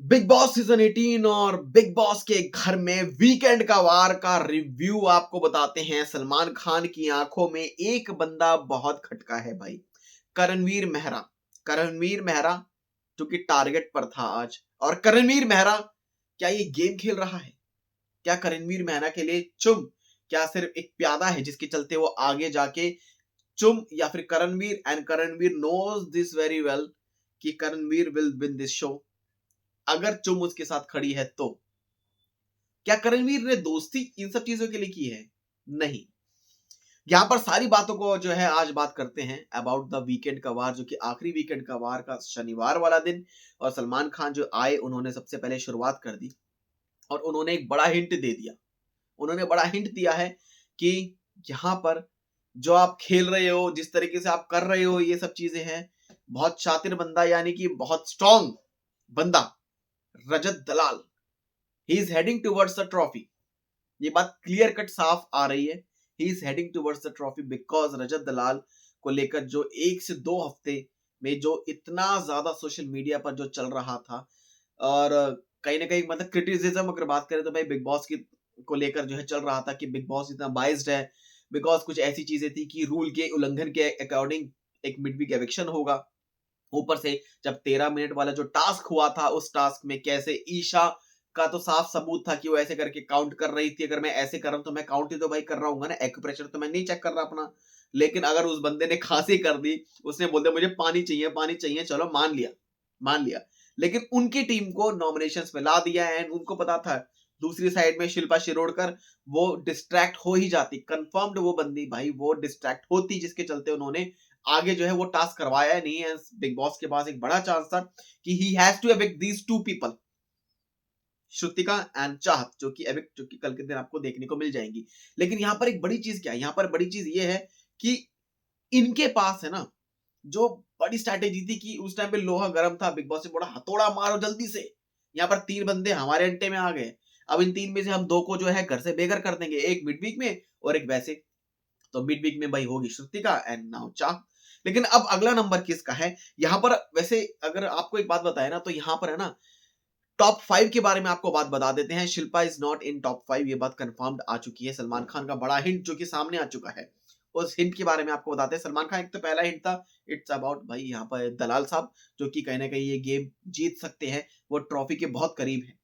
Big boss season 18 और big boss के घर में वीकेंड का वार का रिव्यू आपको बताते हैं। सलमान खान की आंखों में एक बंदा बहुत खटका है भाई, करणवीर मेहरा। करणवीर मेहरा जो कि टारगेट पर था आज। और करणवीर मेहरा क्या ये गेम खेल रहा है? क्या करणवीर मेहरा के लिए चुम क्या सिर्फ एक प्यादा है जिसके चलते वो आगे जाके चुम, या फिर Karanveer and Karanveer knows this very well कि Karanveer will win this show अगर चुम उसके साथ खड़ी है तो। क्या करणवीर ने दोस्ती इन सब चीजों के लिए की है? नहीं। यहां पर सारी बातों को जो है आज बात करते हैं अबाउट द वीकेंड का वार, जो कि आखिरी वीकेंड का वार का शनिवार वाला दिन। और सलमान खान जो आए उन्होंने सबसे पहले शुरुआत कर दी और उन्होंने एक बड़ा हिंट दे दिया। उन्होंने बड़ा हिंट दिया है कि यहां पर जो आप खेल रहे हो, जिस तरीके से आप कर रहे हो, ये सब चीजें हैं। बहुत शातिर बंदा, यानी कि बहुत स्ट्रॉन्ग बंदा Rajat Dalal, he is heading towards the trophy. ये बात क्लियर कट साफ आ रही है। He is heading towards the trophy because Rajat Dalal को लेकर जो 1 से 2 हफ्ते में जो इतना ज्यादा सोशल मीडिया पर जो चल रहा था, और कहीं ना कहीं मतलब क्रिटिसिज्म अगर बात करें तो भाई बिग बॉस की को लेकर जो है चल रहा था कि बिग बॉस इतना बाइस्ड है। बिकॉज कुछ ऐसी चीजें थी कि रूल के उल्लंघन के अकॉर्डिंग एक मिड वीक एविक्शन होगा। ऊपर से जब 13 मिनट वाला जो टास्क हुआ था, उस टास्क में कैसे ईशा का तो साफ सबूत था कि वो ऐसे करके काउंट कर रही थी। अगर मैं ऐसे कर रहा हूं तो मैं काउंट ही तो भाई कर रहा हूँ ना, एक्यूप्रेशर तो मैं नहीं चेक कर रहा अपना। लेकिन अगर उस बंदे ने खांसी कर दी, उसने बोल दिया मुझे पानी चाहिए पानी चाहिए, चलो मान लिया, मान लिया। लेकिन उनकी टीम को नॉमिनेशंस में ला दिया एंड उनको पता था दूसरी साइड में शिल्पा शिरोडकर वो डिस्ट्रैक्ट हो ही जाती, कंफर्म्ड वो बंदी भाई वो डिस्ट्रैक्ट होती, जिसके चलते उन्होंने आगे जो है वो टास्क करवाया नहीं है। बिग बॉस के पास एक बड़ा चांस था कि he has to evict these two people, Shrutika and Chahat, जो कि एविक्ट जो कि कल के दिन आपको देखने को मिल जाएंगी। लेकिन यहां पर एक बड़ी चीज क्या है, यहां पर बड़ी चीज ये है कि इनके पास है ना जो बड़ी स्ट्रैटेजी थी कि उस टाइम पे लोहा गर्म था, बिग बॉस से बोला हथौड़ा मारो जल्दी से। यहाँ पर 3 बंदे हमारे अंटे में आ गए। अब इन 3 में से हम 2 को जो है घर से बेघर कर देंगे, एक मिड वीक में और एक वैसे। तो मिड वीक में भाई होगी श्रुतिका एंड नाउ चाह। लेकिन अब अगला नंबर किसका है यहाँ पर? वैसे अगर आपको एक बात बताए ना, तो यहाँ पर है ना टॉप 5 के बारे में आपको बात बता देते हैं। Shilpa is not in top 5, ये बात कंफर्म्ड आ चुकी है। सलमान खान का बड़ा हिंट जो कि सामने आ चुका है, उस हिंट के बारे में आपको बताते हैं। सलमान खान एक तो पहला हिंट था, इट्स अबाउट भाई यहाँ पर दलाल साहब, जो कि कहीं ना कहीं ये गेम जीत सकते हैं, वो ट्रॉफी के बहुत करीब है।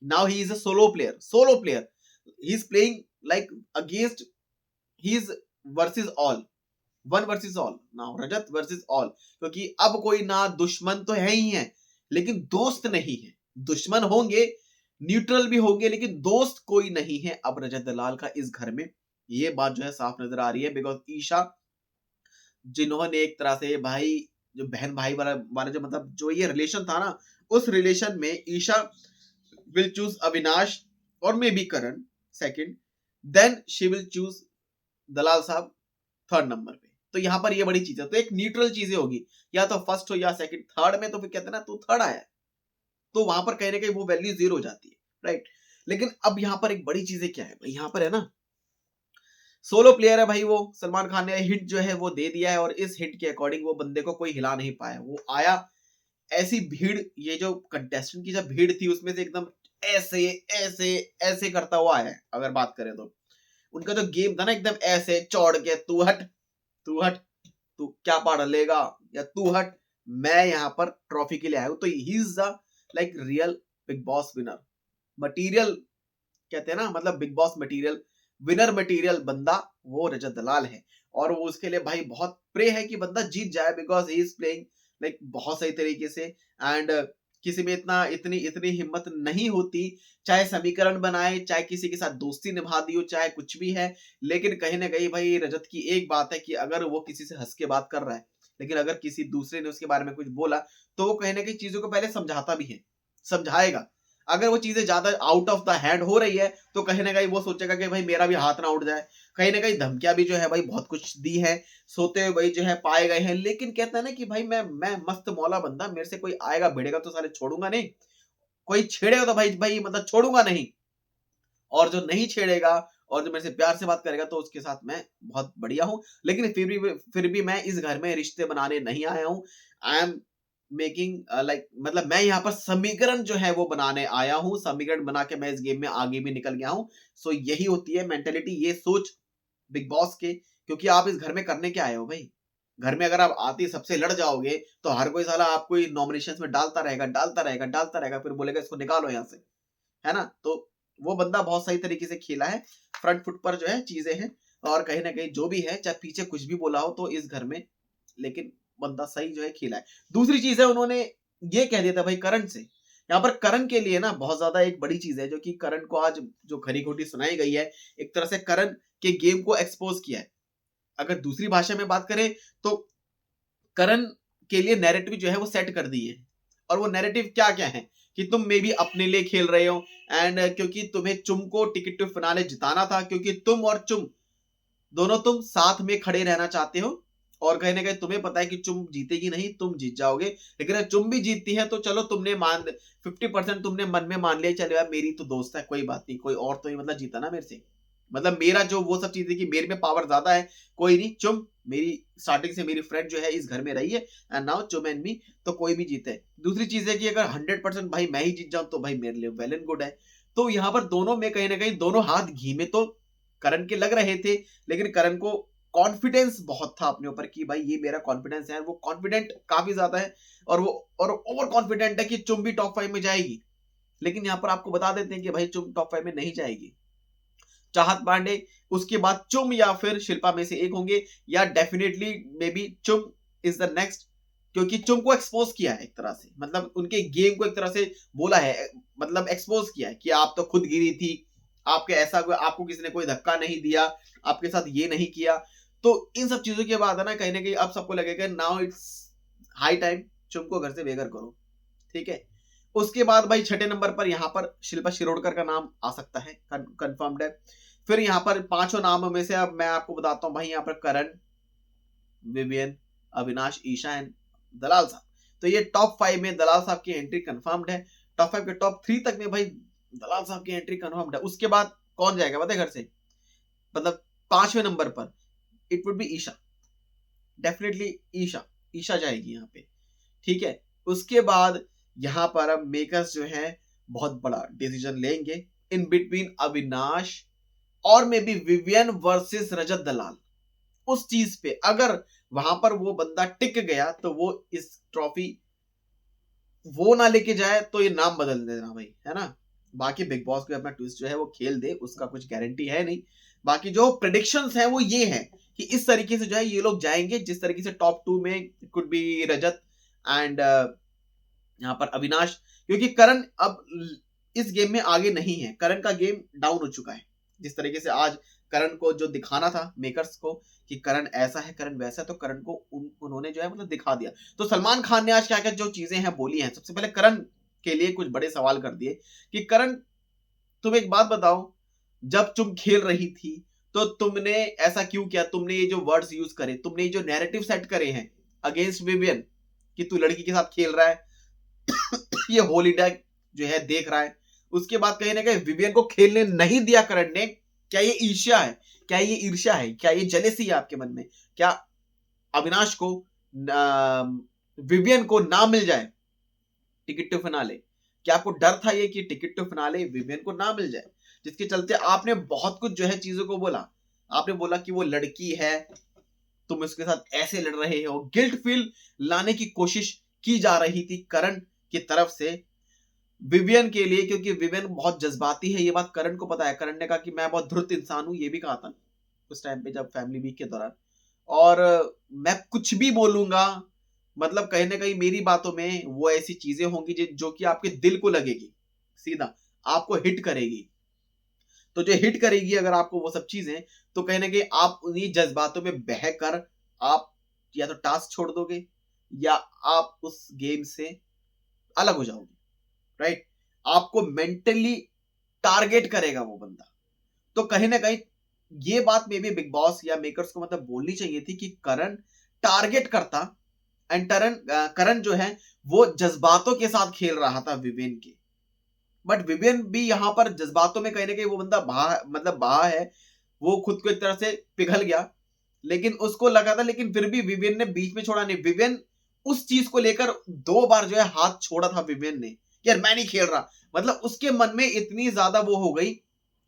Now he is a solo player, he is playing like against, he is versus all, one versus all, now Rajat versus all. क्योंकि अब कोई ना दुश्मन तो है ही है, लेकिन दोस्त नहीं है। दुश्मन होंगे, न्यूट्रल भी होंगे, लेकिन दोस्त कोई नहीं है अब रजत दलाल का इस घर में। ये बात जो है साफ नजर आ रही है। बिकॉज ईशा, जिन्होंने एक तरह से भाई जो बहन भाई वाला वाला जो मतलब जो ये रिलेशन था ना, उस रिलेशन में ईशा विल चूज अविनाश और maybe Karan second, then she will choose Dalal साहब थर्ड नंबर पे। तो यहाँ पर ये बड़ी चीज है, तो एक न्यूट्रल चीजें होगी, या तो फर्स्ट हो या सेकंड। थर्ड में तो फिर कहते हैं ना तू थर्ड आया, तो वहां पर कहीं ना कहीं वो वैल्यू जीरो हो जाती है, राइट। लेकिन अब यहाँ पर एक बड़ी चीजें क्या है भाई, यहाँ पर है ना सोलो प्लेयर है भाई वो। सलमान खान ने हिट जो है वो दे दिया है और इस हिट के अकॉर्डिंग वो बंदे को कोई हिला नहीं पाया। वो आया, ऐसी भीड़, ये जो कंटेस्टेंट की जब भीड़ थी उसमें से एकदम ऐसे ऐसे ऐसे करता हुआ आया है। अगर बात करें तो उनका जो गेम था ना, एकदम ऐसे चौड़ के तू हट, तू हट, तू क्या पढ़ लेगा, या तू हट, मैं यहाँ पर ट्रॉफी के लिए आया हूं। तो he is the like real big boss winner material, कहते हैं ना, मतलब big boss material, winner material बंदा वो रजत दलाल है। और वो उसके लिए भाई बहुत प्रे है कि बंदा जीत जाए, because he is playing like बहुत सही तरीके से। एंड किसी में इतना इतनी इतनी हिम्मत नहीं होती, चाहे समीकरण बनाए, चाहे किसी के साथ दोस्ती निभा दी हो, चाहे कुछ भी है। लेकिन कहीं ना कहीं भाई रजत की एक बात है कि अगर वो किसी से हंस के बात कर रहा है, लेकिन अगर किसी दूसरे ने उसके बारे में कुछ बोला, तो वो कहीं ना कहीं चीजों को पहले समझाता भी है, समझाएगा। अगर वो चीजें ज्यादा आउट ऑफ द हैंड हो रही है, तो कहीं ना कहीं वो सोचेगा कि भाई मेरा भी हाथ ना उठ जाए। कहीं ना कहीं धमकियां भी जो है भाई बहुत कुछ दी है, सोते हुए भाई जो है पाए गए हैं। लेकिन कहता है ना कि भाई मैं मस्त मौला बंदा, मेरे से कोई आएगा भिड़ेगा तो साले छोड़ूंगा नहीं, कोई छेड़ेगा तो भाई भाई मतलब छोड़ूंगा नहीं। और जो नहीं छेड़ेगा और जो मेरे से प्यार से बात करेगा तो उसके साथ मैं बहुत बढ़िया हूं। लेकिन फिर भी मैं इस घर में रिश्ते बनाने नहीं आया हूं। आई एम मेकिंग लाइक मतलब मैं यहाँ पर समीकरण जो है वो बनाने आया हूँ, समीकरण बना के मैं इस गेम में आगे भी निकल गया हूँ। सो यही होती है मेंटेलिटी, ये सोच बिग बॉस के, क्योंकि आप इस घर में करने क्या आए हो भाई? घर में अगर आप आते ही सबसे लड़ जाओगे तो हर कोई साला आपको नॉमिनेशंस में डालता रहेगा, डालता रहेगा, डालता रहेगा, फिर बोलेगा इसको निकालो यहाँ से, है ना? तो वो बंदा बहुत सही तरीके से खेला है, फ्रंट फुट पर जो है चीजें हैं, और कहीं ना कहीं जो भी है, चाहे पीछे कुछ भी बोला हो तो इस घर में, लेकिन बंदा सही जो है खेला है। दूसरी चीज है, उन्होंने ये कह दिया था भाई करण से, यहाँ पर करण के लिए ना बहुत ज्यादा एक बड़ी चीज है, जो कि करण को आज जो खरी खोटी सुनाई गई है, एक तरह से करण के गेम को एक्सपोज किया है। अगर दूसरी भाषा में बात करें तो करण के लिए नैरेटिव जो है वो सेट कर दी है, और वो नैरेटिव क्या क्या है कि तुम मे भी अपने लिए खेल रहे हो, एंड क्योंकि तुम्हें चुम को टिकट टू फिनाले जिताना था, क्योंकि तुम और चुम दोनों तुम साथ में खड़े रहना चाहते हो, और कहीं ना कहीं तुम्हें पता है कि चुम जीतेगी नहीं, तुम जीत जाओगे, लेकिन अगर चुम भी जीतती है तो चलो तुमने मान 50% तुमने मन में मान लिया, चलो यार मेरी तो दोस्त है, कोई बात नहीं, कोई और तो ही मतलब जीता ना मेरे से, मतलब मेरा जो वो सब चीजें कि मेरे में पावर ज्यादा है, कोई नहीं, चुम मेरी स्टार्टिंग से मेरी फ्रेंड जो है इस घर में रही है, एंड नाउ चुम एंड मी, तो कोई भी जीते। दूसरी चीज है कि अगर 100% भाई मैं ही जीत जाऊं तो भाई मेरे लिए वेल एंड गुड है। तो यहाँ पर दोनों में कहीं ना कहीं दोनों हाथ घी में तो करण के लग रहे थे, लेकिन करण को कॉन्फिडेंस बहुत था अपने ऊपर कि भाई ये मेरा कॉन्फिडेंस है, वो कॉन्फिडेंट काफी ज्यादा है, और वो और ओवर कॉन्फिडेंट है कि चुम भी टॉप 5 में जाएगी। लेकिन यहाँ पर आपको बता देते हैं कि भाई चुम टॉप 5 में नहीं जाएगी, चाहत पांडे उसके बाद चुम या फिर शिल्पा में से एक होंगे, या डेफिनेटली मे बी चुम इज द नेक्स्ट, क्योंकि चुम को एक्सपोज किया है एक तरह से, मतलब उनके गेम को एक तरह से बोला है, मतलब एक्सपोज किया है कि आप तो खुद गिरी थी, आपके ऐसा आपको किसी ने कोई धक्का नहीं दिया, आपके साथ ये नहीं किया। तो इन सब चीजों के बाद है ना, कहीं ना कहीं अब सबको लगेगा नाउ इट्स हाई टाइम चुम को घर से बेघर करो, ठीक है। उसके बाद भाई छठे नंबर पर यहाँ पर शिल्पा शिरोडकर का नाम आ सकता है, कंफर्म्ड है। फिर यहाँ पर पांचों नामों में से अब मैं आपको बताता हूँ भाई, यहाँ पर करण, विवियन, अविनाश, ईशा एंड दलाल साहब। तो ये टॉप 5 में दलाल साहब की एंट्री कंफर्म्ड है। टॉप 5 के टॉप 3 तक में भाई दलाल साहब की एंट्री कंफर्म्ड है। उसके बाद कौन जाएगा पता है घर से, मतलब 5वें नंबर पर it would be Isha, definitely Isha, Isha जाएगी यहाँ पे, ठीक है। उसके बाद यहाँ पर अब मेकर्स जो है बहुत बड़ा डिसीजन लेंगे इन बिटवीन अविनाश और मे बी विवियन वर्सेस रजत दलाल। उस चीज पे अगर वहां पर वो बंदा टिक गया तो वो इस ट्रॉफी वो ना लेके जाए तो ये नाम बदल देना भाई, है ना। बाकी बिग बॉस को अपना ट्विस्ट जो है वो खेल दे, उसका कुछ गारंटी है नहीं। बाकी जो प्रेडिक्शंस है वो ये है कि इस तरीके से जो है ये लोग जाएंगे, जिस तरीके से टॉप 2 में कुड बी रजत एंड यहाँ पर अविनाश, क्योंकि करण अब इस गेम में आगे नहीं है, करण का गेम डाउन हो चुका है। जिस तरीके से आज करण को जो दिखाना था मेकर्स को कि करण ऐसा है, करण वैसा है, तो करण को उन्होंने जो है मतलब दिखा दिया। तो सलमान खान ने आज क्या क्या जो चीजें हैं बोली हैं, सबसे पहले करण के लिए कुछ बड़े सवाल कर दिए कि करण तुम एक बात बताओ, जब तुम खेल रही थी तो तुमने ऐसा क्यों किया, तुमने ये जो वर्ड्स यूज करे, तुमने ये जो नैरेटिव सेट करे हैं अगेंस्ट विवियन कि तू लड़की के साथ खेल रहा है ये होल इंडिया जो है देख रहा है। उसके बाद कहीं ना कहीं विवियन को खेलने नहीं दिया करण ने, क्या ये ईर्ष्या है, क्या ये ईर्ष्या है, क्या ये जेलेसी है आपके मन में, क्या अविनाश को विवियन को ना मिल जाए टिकट टू फिनाले, क्या आपको डर था ये कि टिकट टू फिनाले विवियन को ना मिल जाए, जिसके चलते आपने बहुत कुछ जो है चीजों को बोला। आपने बोला कि वो लड़की है, तुम उसके साथ ऐसे लड़ रहे हो, गिल्ट फील लाने की कोशिश की जा रही थी करण की तरफ से विवियन के लिए, क्योंकि विवियन बहुत जज्बाती है, ये बात करण को पता है। करण ने कहा कि मैं बहुत धुर्त इंसान हूं, ये भी कहा था उस टाइम पे जब फैमिली वीक के दौरान, और मैं कुछ भी बोलूंगा, मतलब कहीं ना कहीं मेरी बातों में वो ऐसी चीजें होंगी जो कि आपके दिल को लगेगी, सीधा आपको हिट करेगी। तो जो हिट करेगी अगर आपको वो सब चीजें, तो कहीं ना कहीं आप उन्हीं जज्बातों में बहकर आप या तो टास्क छोड़ दोगे या आप उस गेम से अलग हो जाओगे, राइट। आपको मेंटली टारगेट करेगा वो बंदा। तो कहीं ना कहीं ये बात में भी बिग बॉस या मेकर्स को मतलब बोलनी चाहिए थी कि करण टारगेट करता, एंड करण जो है वो जज्बातों के साथ खेल रहा था विवेन के, बट विवेन भी यहां पर जज्बातों में कहीं ना कहीं वो बंदा बहा है, वो खुद को एक तरह से पिघल गया, लेकिन उसको लगा था, लेकिन फिर भी विवेन ने बीच में छोड़ा नहीं। विवेन उस चीज को लेकर 2 बार जो है हाथ छोड़ा था विवियन ने, यार मैं नहीं खेल रहा। मतलब उसके मन में इतनी ज्यादा वो हो गई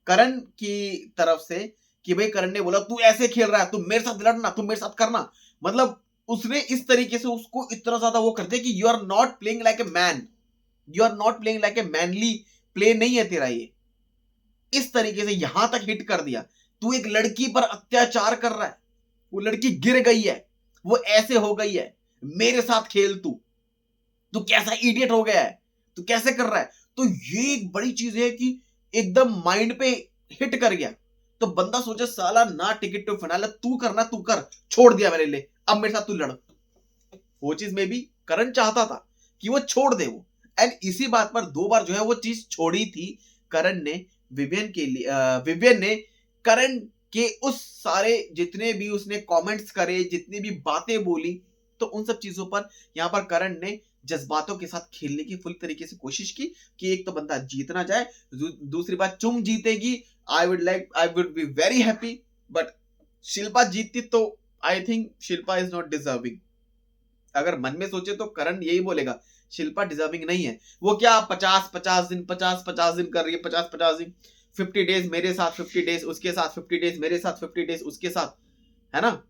करण की तरफ से कि भाई करण ने बोला तू ऐसे खेल रहा है, तू मेरे साथ लड़ना, तू मेरे साथ करना। मतलब उसने इस तरीके से उसको इतना ज्यादा वो कर दिया कि you are not playing like a man, you are not playing like a manly play नहीं है तेरा ये। इस तरीके से यहां तक हिट कर दिया, तू एक लड़की पर अत्याचार कर रहा है, वो लड़की गिर गई है, वो ऐसे हो गई है, मेरे साथ खेल तू, तू कैसा इडियट हो गया है, तू कैसे कर रहा है। तो ये एक बड़ी चीज है कि एकदम माइंड पे हिट कर गया। तो बंदा सोचे साला ना टिकट टू फाइनल, तू करना तू कर, छोड़ दिया मेरे लिए, अब मेरे साथ तू लड़। वो चीज में भी करण चाहता था कि वो छोड़ दे वो, एंड इसी बात पर 2 बार जो है वो चीज छोड़ी थी करण ने विवियन के लिए। विवियन ने करण के उस सारे जितने भी उसने कमेंट्स करे, जितनी भी बातें बोली, तो उन सब चीजों पर यहाँ पर करण ने जज्बातों के साथ खेलने की फुल तरीके से कोशिश की कि एक तो बंदा जीत ना जाए, दूसरी बात चुम जीतेगी, I would be very happy, but Shilpa जीतती तो I think Shilpa is not deserving. अगर मन में सोचे तो करण यही बोलेगा शिल्पा डिजर्विंग नहीं है। वो क्या 50-50 दिन 50-50 दिन कर रही है, 50-50 दिन, 50 डेज मेरे साथ, 50 डेज उसके साथ, 50 डेज मेरे साथ, 50 डेज उसके साथ, है ना।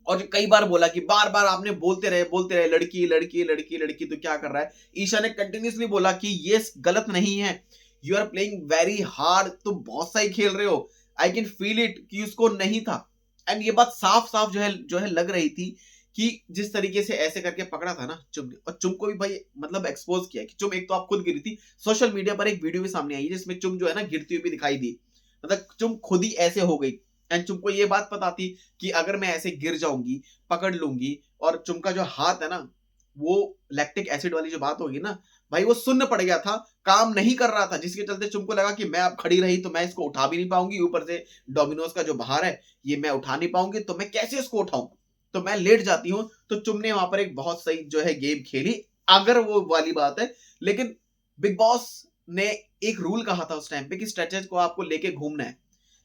और कई बार बोला कि बार बार आपने बोलते रहे लड़की लड़की लड़की लड़की, तो क्या कर रहा है। ईशा ने कंटिन्यूसली बोला कि ये गलत नहीं है, you are playing very hard, तुम बहुत सही खेल रहे हो, आई कैन फील इट कि उसको नहीं था। एंड ये बात साफ साफ जो है लग रही थी कि जिस तरीके से ऐसे करके पकड़ा था ना चुम ने, और चुम को भी भाई मतलब एक्सपोज किया कि चुम एक तो आप खुद गिरी थी। सोशल मीडिया पर एक वीडियो भी सामने आई जिसमें चुम जो है ना गिरती हुई भी दिखाई दी, मतलब चुम खुद ही ऐसे हो गई। एंड चुम को ये बात पता थी कि अगर मैं ऐसे गिर जाऊंगी, पकड़ लूंगी, और चुम का जो हाथ है ना वो लैक्टिक एसिड वाली जो बात होगी ना भाई, वो सुन्न पड़ गया था, काम नहीं कर रहा था, जिसके चलते चुम को लगा कि मैं अब खड़ी रही तो मैं इसको उठा भी नहीं पाऊंगी, ऊपर से डोमिनोज का जो भार है ये मैं उठा नहीं पाऊंगी, तो मैं कैसे इसको उठाऊं, तो मैं लेट जाती हूं। तो चुम ने वहां पर एक बहुत सही जो है गेम खेली, अगर वो वाली बात है। लेकिन बिग बॉस ने एक रूल कहा था उस टाइम पे कि स्ट्रेचेज को आपको लेके घूमना है,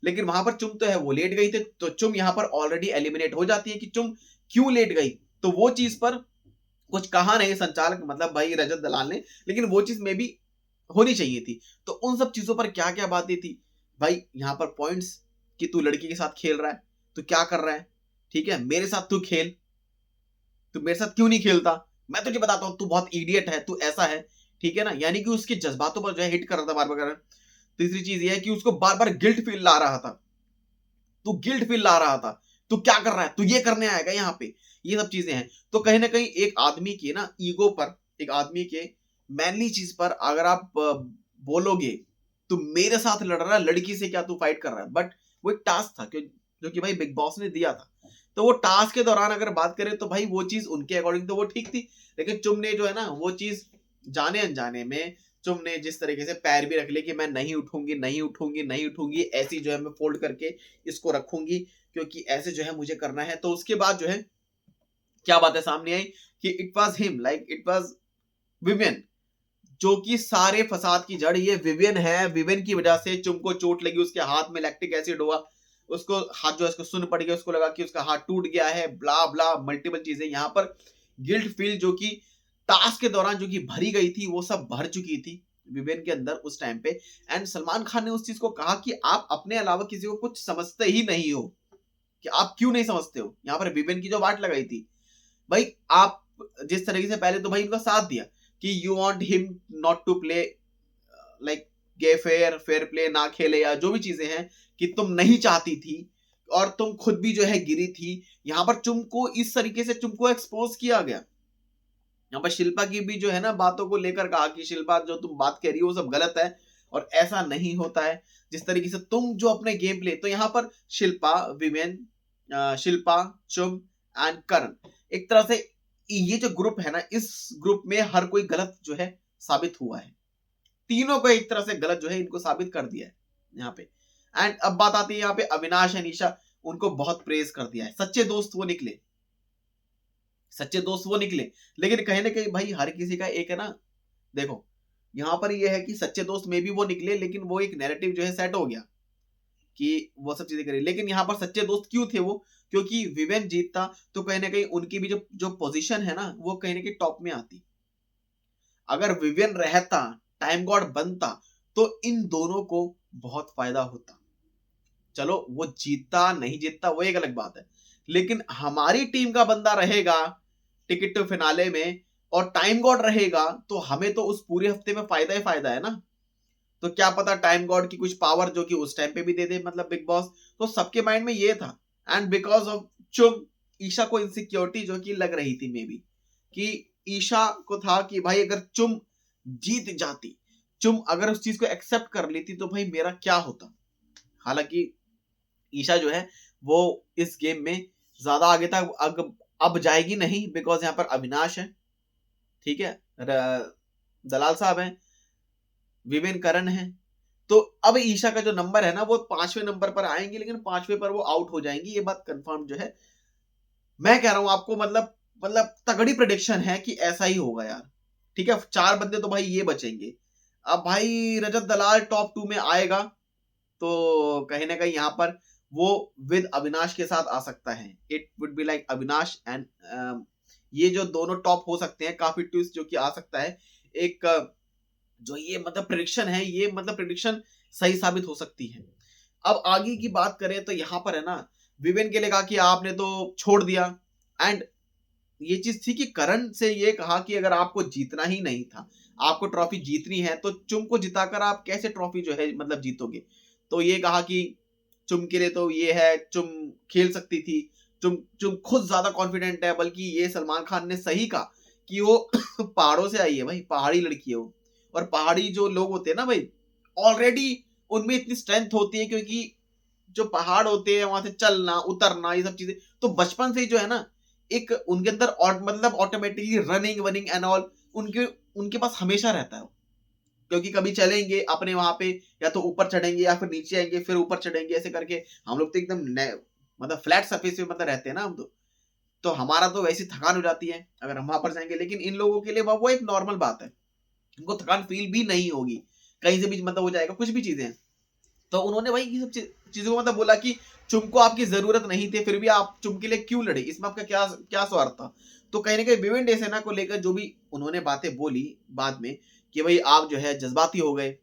लेकिन वहां पर चुम तो है वो लेट गई थी, तो चुम यहां पर ऑलरेडी एलिमिनेट हो जाती है कि चुम क्यों लेट गई। तो वो चीज पर कुछ कहा नहीं संचालक, मतलब भाई रजत दलाल ने, लेकिन वो चीज में भी होनी चाहिए थी। तो उन सब चीजों पर क्या क्या बातें थी भाई, यहां पर पॉइंट्स कि तू लड़की के साथ खेल रहा है, तू क्या कर रहा है, ठीक है मेरे साथ तू खेल, तू मेरे साथ क्यों नहीं खेलता, मैं तुझे बताता हूं तू बहुत इडियट है, तू ऐसा है, ठीक है ना। यानी कि उसके जज्बातों पर जो है हिट कर रहा था बार बार। तीसरी चीज ये है कि उसको बार बार गिल्ट फील ला रहा था, तू गिल्ट फील ला रहा था, तू क्या कर रहा है, तू ये करने आएगा यहाँ पे, ये सब चीजें हैं। तो कहीं ना कहीं एक आदमी के ना ईगो पर, एक आदमी के मैनली चीज पर अगर आप बोलोगे तू मेरे साथ लड़ रहा है, लड़की से क्या तू फाइट कर रहा है, बट वो एक टास्क था जो कि भाई बिग बॉस ने दिया था। तो वो टास्क के दौरान अगर बात करें तो भाई वो चीज उनके अकॉर्डिंग तो वो ठीक थी, लेकिन चुम ने जो है ना वो चीज जाने अनजाने में चुम ने जिस तरीके से पैर भी रख लिए कि मैं नहीं उठूंगी नहीं उठूंगी नहीं उठूंगी, ऐसी जो है मैं फोल्ड करके इसको रखूंगी क्योंकि ऐसे जो है मुझे करना है। तो उसके बाद जो है क्या बात है सामने आई कि it was him, like it was Vivian, जो कि सारे फसाद की जड़ ये विवियन है। विवियन की वजह से चुम को चोट लगी, उसके हाथ में लैक्टिक एसिड हुआ, उसको हाथ जो है उसको सुन पड़ गया, उसको लगा कि उसका हाथ टूट गया है, ब्ला ब्ला मल्टीपल चीजें। यहाँ पर गिल्ट फील जो कि टास्क के दौरान जो कि भरी गई थी वो सब भर चुकी थी विवेन के अंदर उस टाइम पे। एंड सलमान खान ने उस चीज को कहा कि आप अपने अलावा किसी को कुछ समझते ही नहीं हो, कि आप क्यों नहीं समझते हो। यहाँ पर विवेन की जो बात लगाई थी भाई, आप जिस तरीके से पहले तो भाई उनका साथ दिया कि you want him not to play like gay fair play ना खेले, या जो भी चीजें हैं कि तुम नहीं चाहती थी और तुम खुद भी जो है गिरी थी। यहाँ पर चुम को इस तरीके से चुम को एक्सपोज किया गया। यहाँ पर शिल्पा की भी जो है ना बातों को लेकर कहा कि शिल्पा जो तुम बात कह रही हो वो सब गलत है और ऐसा नहीं होता है जिस तरीके से तुम जो अपने गेम प्ले। तो यहाँ पर शिल्पा, विमेन, शिल्पा, चुम एंड करण, एक तरह से ये जो ग्रुप है ना, इस ग्रुप में हर कोई गलत जो है साबित हुआ है। तीनों को एक तरह से गलत जो है इनको साबित कर दिया है यहाँ पे। एंड अब बात आती है यहाँ पे अविनाश एंड ईशा, उनको बहुत प्रेज कर दिया है। सच्चे दोस्त वो निकले, सच्चे दोस्त वो निकले, लेकिन कहीं ना कहीं भाई हर किसी का एक है ना, देखो यहाँ पर ये है कि सच्चे दोस्त में भी वो निकले, लेकिन वो एक नैरेटिव जो है सेट हो गया कि वो सब चीजें करी, लेकिन यहाँ पर सच्चे दोस्त क्यों थे वो? क्योंकि विवेन जीतता तो कहीं ना कहीं उनकी भी जो जो पोजीशन है ना वो कहीं ना कहीं टॉप में आती। अगर विवियन रहता, टाइम गॉड बनता, तो इन दोनों को बहुत फायदा होता। चलो वो जीतता नहीं जीतता वो एक अलग बात है, लेकिन हमारी टीम का बंदा रहेगा टिकट टू फिनाले में और टाइम गॉड रहेगा, तो हमें तो उस पूरे हफ्ते में फायदा ही फायदा है ना। तो क्या पता टाइम गॉड की कुछ पावर जो कि उस टाइम पे भी दे दे मतलब बिग बॉस। तो सबके माइंड में ये था, एंड बिकॉज ऑफ चुम, ईशा को इनसिक्योरिटी जो कि लग रही थी मे बी, कि ईशा को था कि भाई अगर चुम जीत जाती, चुम अगर उस चीज को एक्सेप्ट कर लेती तो भाई मेरा क्या होता। हालांकि ईशा जो है वो इस गेम में ज्यादा आगे तक अब जाएगी नहीं, बिकॉज यहाँ पर अविनाश है, ठीक है, दलाल साहब हैं, विवेन करण है। तो अब ईशा का जो नंबर है ना वो 5वें नंबर पर आएंगे, लेकिन 5वें पर वो आउट हो जाएंगी, ये बात कंफर्म जो है मैं कह रहा हूं आपको। मतलब तगड़ी प्रेडिक्शन है कि ऐसा ही होगा यार, ठीक है। 4 बंदे तो भाई ये बचेंगे। अब भाई रजत दलाल टॉप 2 में आएगा तो कहीं ना कहीं यहाँ पर वो विद अविनाश के साथ आ सकता है। It would be like Avinash and ये जो दोनों टॉप हो सकते हैं, काफी ट्विस्ट जो कि आ सकता है। एक जो ये मतलब प्रेडिक्शन है, ये मतलब प्रेडिक्शन सही साबित हो सकती है। अब आगे की बात करें तो यहाँ पर है ना, विवेन के लिए कहा कि आपने तो छोड़ दिया, एंड ये चीज थी कि करण से ये कहा कि अगर आपको जीतना ही नहीं था, आपको ट्रॉफी जीतनी है, तो चुम को जिताकर आप कैसे ट्रॉफी जो है मतलब जीतोगे। तो ये कहा कि चुम के लिए तो ये है, चुम खेल सकती थी, चुम चुम खुद ज्यादा कॉन्फिडेंट है, बल्कि ये सलमान खान ने सही कहा कि वो पहाड़ों से आई है भाई, पहाड़ी लड़की है वो। और पहाड़ी जो लोग होते हैं ना भाई, ऑलरेडी उनमें इतनी स्ट्रेंथ होती है, क्योंकि जो पहाड़ होते हैं वहां से चलना उतरना ये सब चीजें तो बचपन से ही जो है ना एक उनके अंदर मतलब ऑटोमेटिकली रनिंग वनिंग एंड ऑल उनके उनके पास हमेशा रहता है। क्योंकि कभी चलेंगे अपने वहां पे, या तो ऊपर चढ़ेंगे या फिर नीचे आएंगे फिर ऊपर चढ़ेंगे, ऐसे करके हम लोग तो एकदम मतलब फ्लैट सरफेस पे मतलब रहते हैं ना हम तो हमारा तो वैसी थकान हो जाती है अगर हम वहां पर जाएंगे, लेकिन इन लोगों के लिए वो एक नॉर्मल बात है, उनको थकान फील भी नहीं होगी, कहीं से भी मतलब हो जाएगा कुछ भी चीजें। तो उन्होंने भाई ये सब चीजों को मतलब बोला कि चुम को आपकी जरूरत नहीं थी, फिर भी आप चुम के लिए क्यों लड़े, इसमें आपका क्या क्या स्वार्थ था। तो कहीं ना कहीं विवेन डे सेना को लेकर जो भी उन्होंने बातें बोली बाद में, कि भाई आप जो है जज्बाती हो गए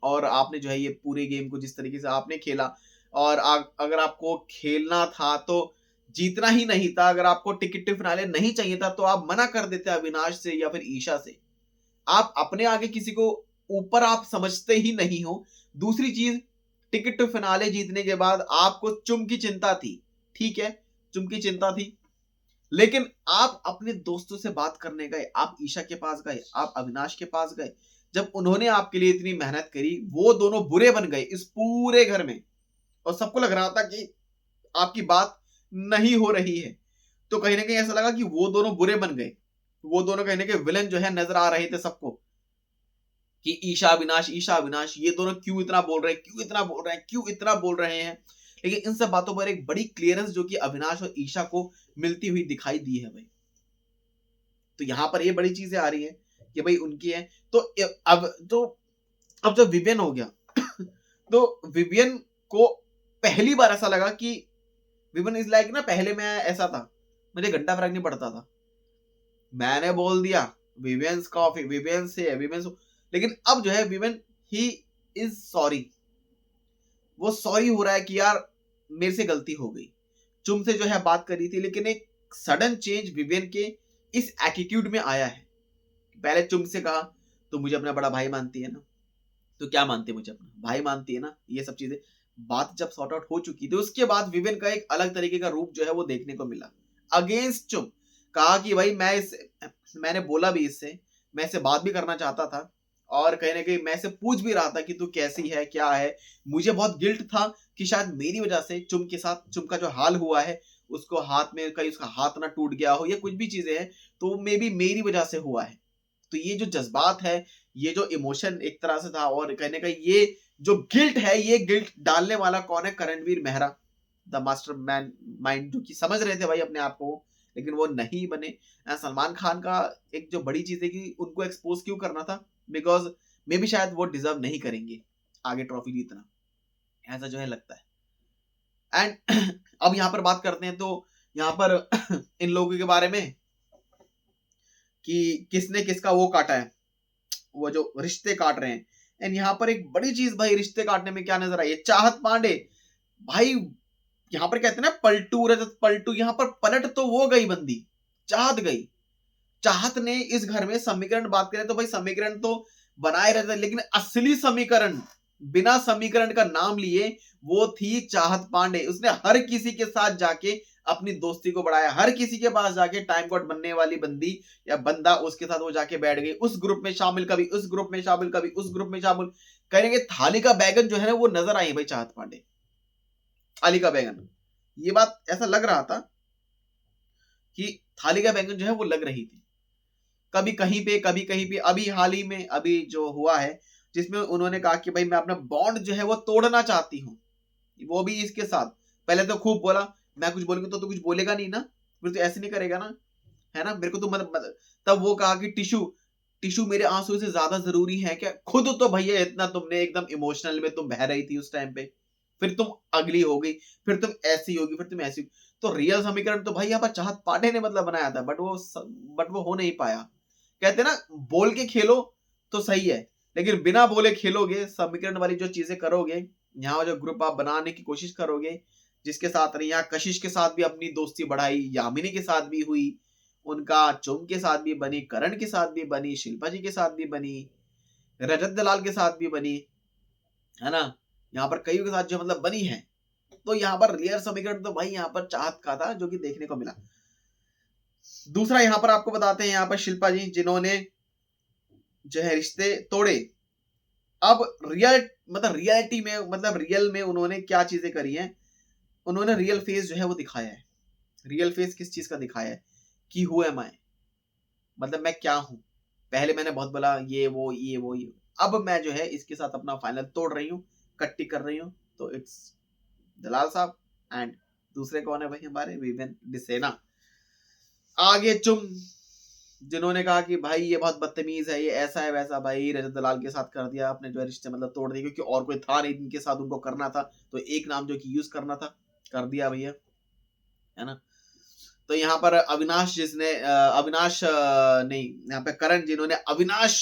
और आपने जो है ये पूरे गेम को जिस तरीके से आपने खेला, और अगर आपको खेलना था तो जीतना ही नहीं था, अगर आपको टिकट टू फिनाले नहीं चाहिए था तो आप मना कर देते अविनाश से या फिर ईशा से। आप अपने आगे किसी को ऊपर आप समझते ही नहीं हो। दूसरी चीज, टिकट टू फिनाले जीतने के बाद आपको चुम की चिंता थी, ठीक है, चुम की चिंता थी, लेकिन आप अपने दोस्तों से बात करने गए, आप ईशा के पास गए, आप अविनाश के पास गए, जब उन्होंने आपके लिए इतनी मेहनत करी, वो दोनों बुरे बन गए इस पूरे घर में, और सबको लग रहा था कि आपकी बात नहीं हो रही है। तो कहीं ना कहीं ऐसा लगा कि वो दोनों बुरे बन गए, वो दोनों कहीं ना कहीं विलन जो है नजर आ रहे थे सबको, कि ईशा अविनाश ये दोनों क्यों इतना बोल रहे हैं, क्यों इतना बोल रहे हैं, क्यों इतना बोल रहे हैं। लेकिन इन सब बातों पर एक बड़ी क्लियरेंस जो कि अविनाश और ईशा को मिलती हुई दिखाई दी है भाई। तो यहां पर ये बड़ी चीजें आ रही है कि भाई उनकी है। तो अब जब विवियन हो गया तो विवियन को पहली बार ऐसा लगा कि विवियन इज लाइक ना, पहले मैं ऐसा था, मुझे घंटा फर्क नहीं पड़ता था, मैंने बोल दिया विवियंस कॉफी विवियन से है विवियन, लेकिन अब जो है विवियन ही इज सॉरी, वो सॉरी हो रहा है कि यार मेरे से गलती हो गई। चुम से जो है बात करी थी, लेकिन एक सडन चेंज विवियन के इस एटीट्यूड में आया है। पहले चुम से कहा तो मुझे अपना बड़ा भाई मानती है ना, तो क्या मानती है, मुझे अपना भाई मानती है ना, ये सब चीजें बात जब सॉर्ट आउट हो चुकी थी, उसके बाद विवियन का एक अलग तरीके का रूप जो है वो देखने को मिला अगेंस्ट चुम। कहा कि भाई मैंने बोला भी इससे, मैं इससे बात भी करना चाहता था, और कहीं ना कहीं मैं इसे पूछ भी रहा था कि तू कैसी है क्या है। मुझे बहुत गिल्ट था कि शायद मेरी वजह से चुम के साथ चुम का जो हाल हुआ है, उसको हाथ में कहीं उसका हाथ ना टूट गया हो या कुछ भी चीजें हैं, तो मे बी मेरी वजह से हुआ है। तो ये जो जज्बात है, ये जो इमोशन एक तरह से था, और कहने का ये जो गिल्ट है, ये गिल्ट डालने वाला कौन है, Karanveer Mehra, the master man mind, जो कि समझ रहे थे भाई अपने आप को, लेकिन वो नहीं बने। सलमान खान का एक जो बड़ी चीज है कि उनको एक्सपोज क्यों करना था, बिकॉज मे बी शायद वो डिजर्व नहीं करेंगे आगे ट्रॉफी जीतना, ऐसा जो है लगता है। एंड अब यहाँ पर बात करते हैं तो यहाँ पर इन लोगों के बारे में कि किसने किसका वो काटा है, वो जो रिश्ते काट रहे हैं। एंड यहाँ पर एक बड़ी चीज भाई रिश्ते काटने में क्या नजर आई है, चाहत पांडे भाई। यहाँ पर कहते हैं ना पलटू रजत पलटू, यहाँ पर पलट तो वो गई बंदी, चाहत गई। चाहत ने इस घर में समीकरण बात करें तो भाई समीकरण तो बनाए रहते, लेकिन असली समीकरण बिना समीकरण का नाम लिए वो थी चाहत पांडे। उसने हर किसी के साथ जाके अपनी दोस्ती को बढ़ाया, हर किसी के पास जाके टाइम कोड बनने वाली बंदी या बंदा उसके साथ वो जाके बैठ गई, उस ग्रुप में शामिल, कभी उस ग्रुप में शामिल, कभी उस ग्रुप में शामिल। कहेंगे थाली का बैगन जो है ना वो नजर आई भाई चाहत पांडे, थाली का बैगन। ये बात ऐसा लग रहा था कि थाली का बैंगन जो है वो लग रही थी, कभी कहीं पे कभी कहीं पे। अभी हाल ही में अभी जो हुआ है जिसमें उन्होंने कहा कि भाई मैं अपना बॉन्ड जो है वो तोड़ना चाहती हूँ, वो भी इसके साथ। पहले तो खूब बोला मैं कुछ बोलूंगी तो तू कुछ बोलेगा नहीं ना, फिर तो ऐसे नहीं करेगा ना, है ना, मेरे को तो तब वो कहा कि टिश्यू टिश्यू मेरे आंसू से ज्यादा जरूरी है क्या। खुद तो भैया इतना तुमने एकदम इमोशनल में तुम बह रही थी उस टाइम पे, फिर तुम अगली हो गई, फिर तुम ऐसी होगी, फिर तुम ऐसी। तो रियल समीकरण तो भाई यहाँ पर चाहत पांडे ने मतलब बनाया था, बट वो हो नहीं पाया। कहते ना बोल के खेलो तो सही है, लेकिन बिना बोले खेलोगे, समीकरण वाली जो चीजें करोगे, यहाँ जो ग्रुप आप बनाने की कोशिश करोगे, जिसके साथ रही, यहाँ कशिश के साथ भी अपनी दोस्ती बढ़ाई, यामिनी के साथ भी हुई, उनका चुम के साथ भी बनी, करण के साथ भी बनी, शिल्पा जी के साथ भी बनी, रजत दलाल के साथ भी बनी, है ना, यहाँ पर कईयों के साथ जो मतलब बनी है। तो यहाँ पर रियल समीकरण तो भाई यहाँ पर चाहत का था जो कि देखने को मिला। दूसरा यहाँ पर आपको बताते हैं, यहाँ पर शिल्पा जी जिन्होंने जो है रिश्ते तोड़े। अब रियलिटी में मतलब रियल में उन्होंने क्या चीजें करी हैं, उन्होंने रियल फेस जो है वो दिखाया है। रियल फेस किस चीज का दिखाया है कि हु एम आई, मतलब मैं क्या हूं। पहले मैंने बहुत बोला ये, अब मैं जो है इसके साथ अपना फाइनल तोड़ रही हूँ, कट्टी कर रही हूँ। तो इट्स दलाल साहब एंड दूसरे कौन है भाई हमारे विवेन डिसेना। आगे चुम जिन्होंने कहा कि भाई ये बहुत बदतमीज है, ये ऐसा है वैसा, भाई रजत दलाल के साथ कर दिया आपने जो है रिश्ते मतलब तोड़ दिए, क्योंकि और कोई था नहीं जिनके साथ उनको करना था, तो एक नाम जो कि यूज करना था कर दिया भैया, है ना। तो यहाँ पर अविनाश जिसने नहीं, यहाँ पे करण जिन्होंने अविनाश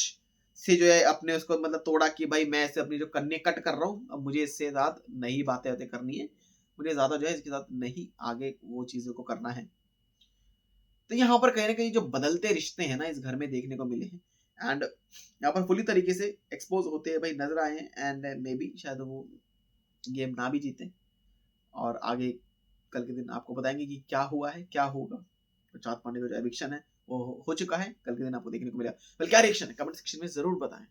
से जो है अपने उसको मतलब तोड़ा कि भाई मैं इससे अपनी जो कन्ने कट कर रहा हूँ, अब मुझे इससे ज्यादा नहीं बातें करनी है, मुझे ज्यादा जो है इसके साथ नहीं आगे वो चीजों को करना है। तो यहाँ पर कहीं ना कहीं जो बदलते रिश्ते हैं ना इस घर में देखने को मिले हैं, एंड यहाँ पर फुली तरीके से एक्सपोज होते हैं भाई नजर आए हैं। एंड मे बी शायद वो गेम ना भी जीते, और आगे कल के दिन आपको बताएंगे कि क्या हुआ है क्या होगा। तो चाँद पांडे का जो एविक्शन है वो हो चुका है, कल के दिन आपको देखने को मिलेगा। कल क्या रिएक्शन है कमेंट सेक्शन में जरूर बताएं।